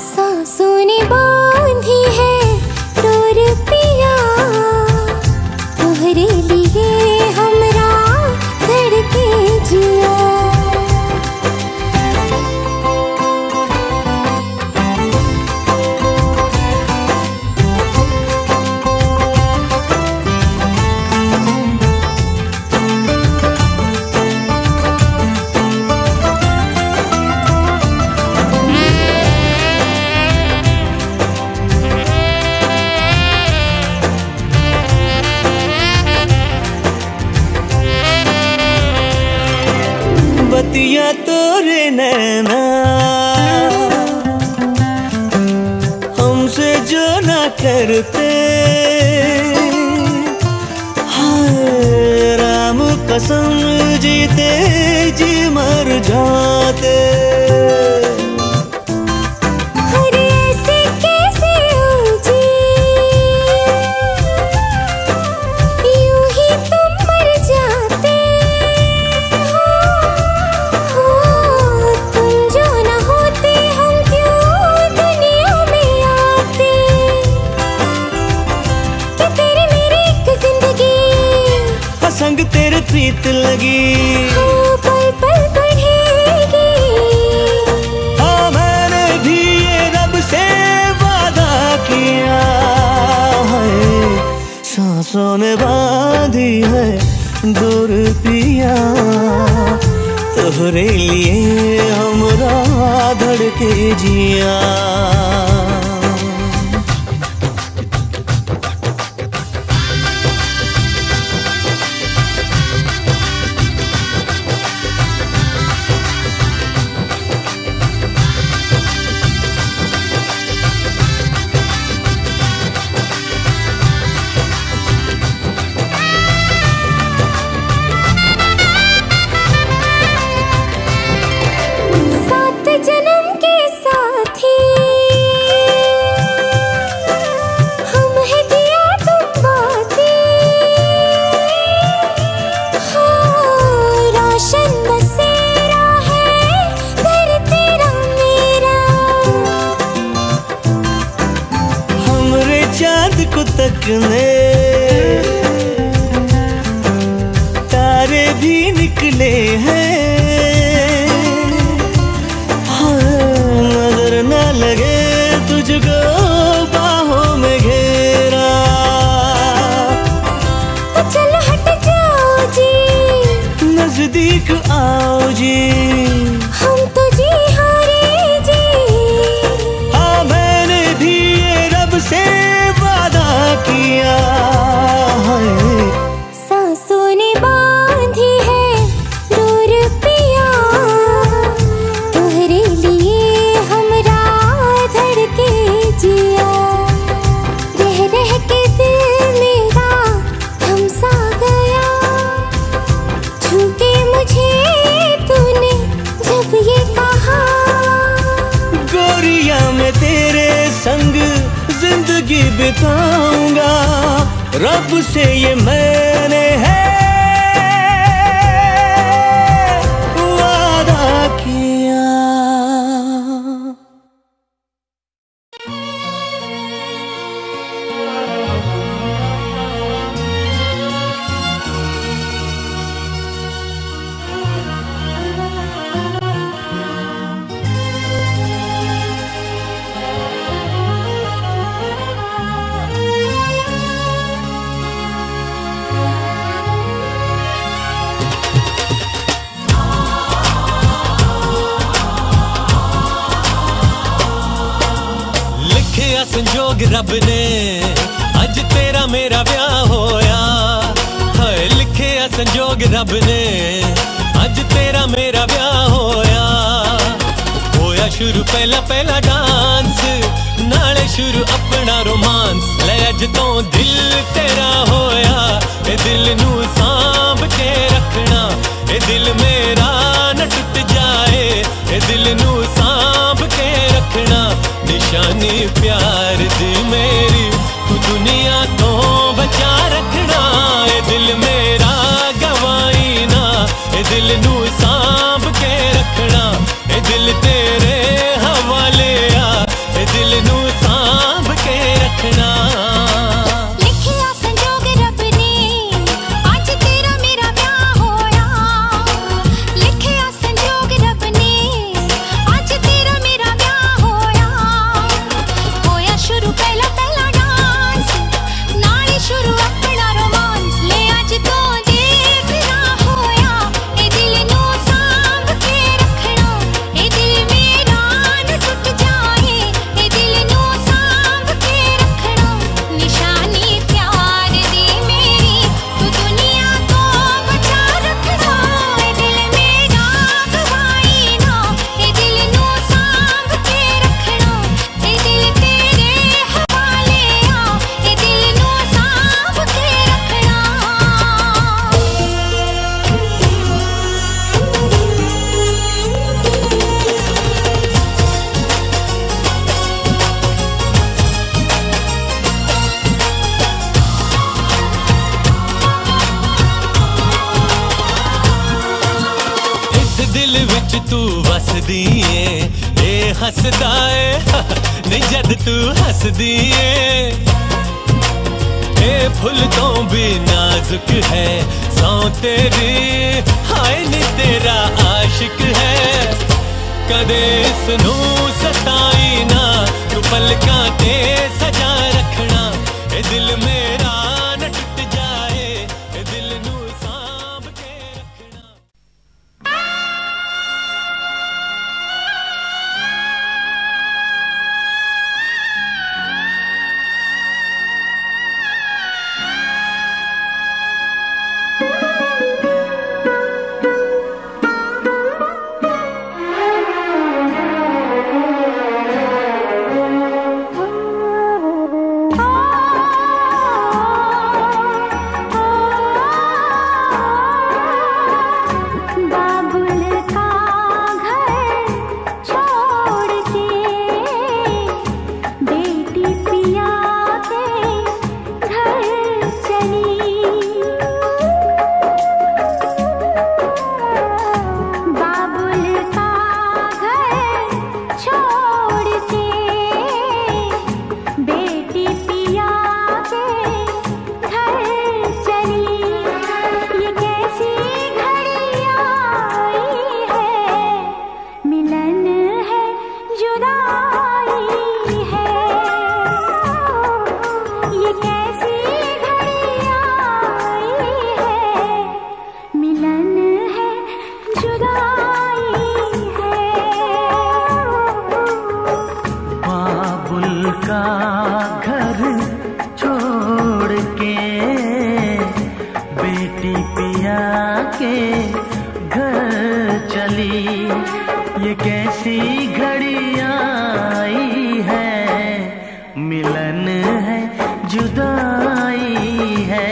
सांसों ने बांधी है डोर पिया, तोहरे लिए हमरा धड़के जिया। बतिया तोरे नैना हमसे जो ना करते, हाय राम कसम जीते जी मर जाते। अरे ऐसे कैसे हो जी, यूं ही तुम मर जाते हो। तुम जो न होते हम क्यों दुनिया में आते। कि तेरी मेरी एक जिंदगी संग तेरे प्रीत लगी, पल पल बढ़ेगी। हाँ मैंने भी ये रब से वादा किया है। सांसों ने बांधी है डोर पिया, तोहरे लिए हमरा धड़के जिया। सात जन्म के साथी हम हैं दिया तुम बातें। हाँ रोशन बसेरा है घर तेरा मेरा। हमरे चाँद को तकने तारे भी निकले हैं, नजर न लगे तुझको बाहों में घेरा। चलो हट जाओ जी, नजदीक आओ जी, हम तो जी हारे जी। हाँ मैंने भी ये रब से वादा किया है। सांसों ने बांधी है डोर पिया, तोहरे लिए हमरा धड़के जिया। रह रह के दिल मेरा थम सा गया, छू के मुझे तूने जब ये कहा। गोरिया मैं तेरे संग जिंदगी बिताऊंगा, रब से ये मैंने है वादा किया। संजोग रब ने अज तेरा मेरा ब्याह होया। हाय लिखे संजोग रब ने अज तेरा मेरा ब्याह होया। होया शुरू पहला पहला डांस नाले शुरू अपना रोमांस। ले अज तो दिल तेरा होया ए दिल नू सांभ के रखना। ए दिल मेरा न टूट जाए ए दिल नू सांभ के रखना। निशानी प्यार दी मेरी तू दुनिया तो बचा रखना। ए दिल मेरा गवाई ना ए दिल नू सांभ के रखना। ए दिल तेरे हवाले आ ए दिल नू सांभ के रखना। लिखिया संजोग रब ने आज तेरा मेरा ब्याह होया। लिखिया संजोग रब ने आज तेरा मेरा ब्याह होया। होया शुरू पहला पहला डांस नाले शुरू अपना रोमांस। ले आज तो देखना होया ए दिल नू सांभ के रखना। ए दिल मेरा न टूट जाए ए दिल नू सांभ के रखना। निशानी प्यार दी मेरी तू दुनिया को बचा रखना। ए दिल मेरा गवाई ना ए दिल नू सांभ के रखना। ए दिल तेरे हवाले आ ए दिल नू सांभ के रखना। इस दिल विच तू वसदी ए हसदा ए नहीं जद तू हसदी ए फुल तो भी नाजुक है सौ तेरी। हाय नी तेरा आशिक है कदे इसनू सताई ना। तू पलकां ते सजा रखना ए दिल मेरा न टूट जाए ए दिल नू सांभ के रखना। बाबुल का घर छोड़ के बेटी पिया के घर चली। बाबुल का घर छोड़ के बेटी पिया के घर चली। ये कैसी घड़ी आई है मिलन है जुदाई है। ये कैसी घड़ी आई है मिलन है जुदाई है। बाबुल का घर छोड़ के बेटी पिया के घर चली। ये कैसी घड़ी आई है मिलन है जुदाई है।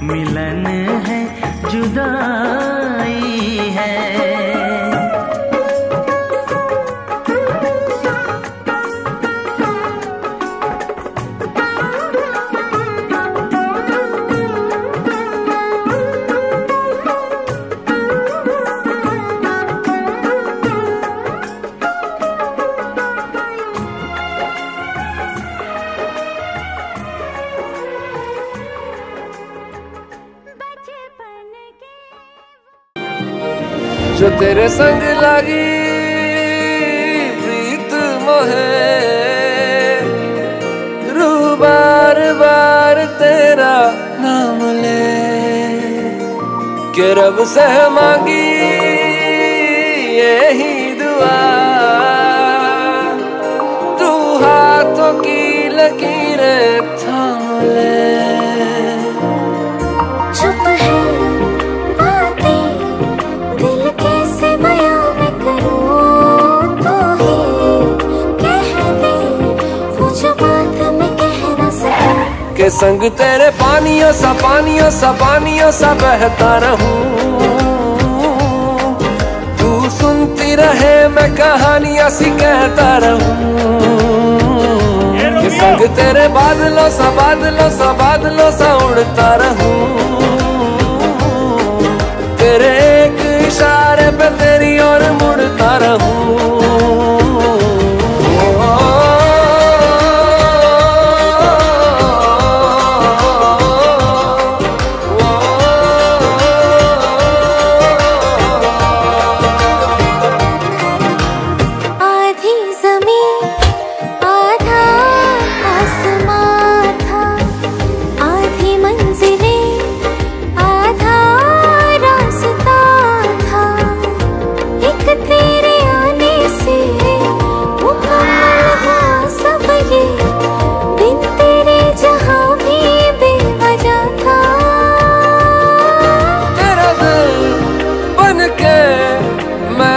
मिलन है जुदाई है। जो तेरे संग लगी प्रीत मोहे रूह बार बार तेरा नाम ले के रब से मांगी यही दुआ तू हाथों की संग तेरे पानियों सा बहता रहूं। तू सुनती रहे मैं कहानियां सी कहता रहूं। कि संग तेरे बादलों सा उड़ता रहूं। तेरे एक इशारे पे तेरी ओर मुड़ता रहूं।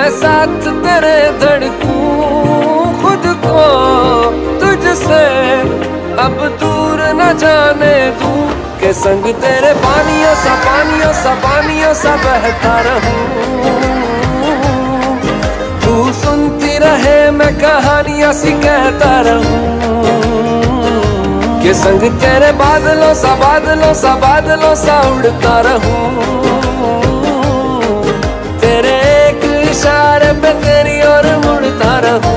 साथ तेरे धड़कूं खुद को तुझसे अब दूर न जाने दूं। के संग तेरे पानियों सा बहता रहूं। तू सुनती रहे मैं कहानियां सी कहता रहूं। के संग तेरे बादलों सा उड़ता रहूं। तेरे एक इशारे पे तेरी ओर मुड़ता रहूं।